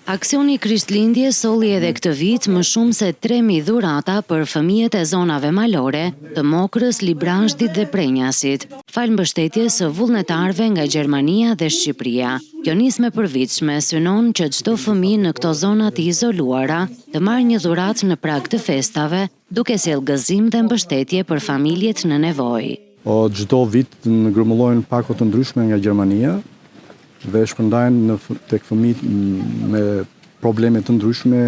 Aksioni Krishtlindje solli edhe këtë vit më shumë se 3.000 dhurata për fëmijët e zonave malore të Mokrës, Librazhdit dhe Prenjasit, fal mbështetjes së vullnetarëve nga Gjermania dhe Shqipëria. Kjo nismë e përvitshme synon që çdo fëmijë në këto zona të izoluara të marrë një dhuratë në prag të festave, duke sjellë gëzim dhe mbështetje për familjet në nevojë. Çdo vit ngërmullojnë pako të ndryshme nga Gjermania dhe shpërndajnë tek fëmijët me probleme të ndryshme,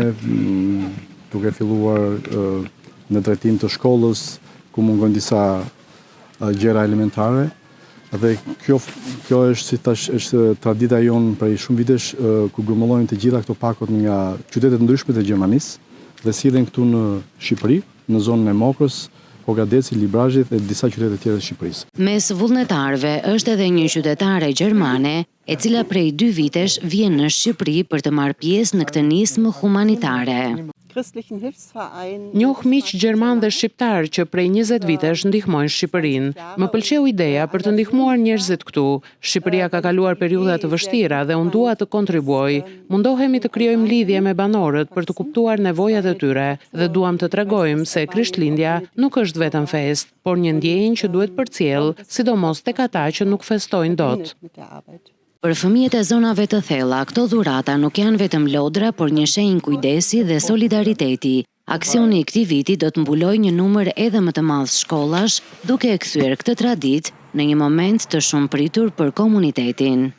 duke filluar në drejtim të shkollës, ku mungojnë disa gjëra elementare. Dhe kjo është, si tash, është tradita jonë prej shumë vitesh, ku ngërmullojnë të gjitha këto pakot nga qytetet të ndryshme të Gjermanisë dhe sillen këtu në Shqipëri, në zonën e Mokrës, Pogadeci, Librazhdit dhe disa qytete tjera të Shqipërisë. Mes vullnetarëve është edhe një qytetare gjermane, e cila prej 2 vitesh vjen në Shqipëri për të marrë pjesë në këtë nismë humanitare. Njoh miq gjerman dhe shqiptar që prej 20 vitesh ndihmojnë Shqipërinë. Më pëlqeu ideja për të ndihmuar njerëzit këtu. Shqipëria ka kaluar periudha të vështira dhe unë dua të kontribuoj. Mundohemi të krijojmë lidhje me banorët për të kuptuar nevojat e tyre dhe duam të tregojmë se Krishtlindja nuk është vetëm fest, por një ndjenjë që duhet përcjell, sidomos tek ata që nuk festojnë dot. Për fëmijët e zonave të thella, këto dhurata nuk janë vetëm lodra, por një shenjë kujdesi dhe solidariteti. Aksioni i këtij viti do të mbulojë një numër edhe më të madh shkollash, duke e kthyer këtë traditë në një moment të shumëpritur për komunitetin.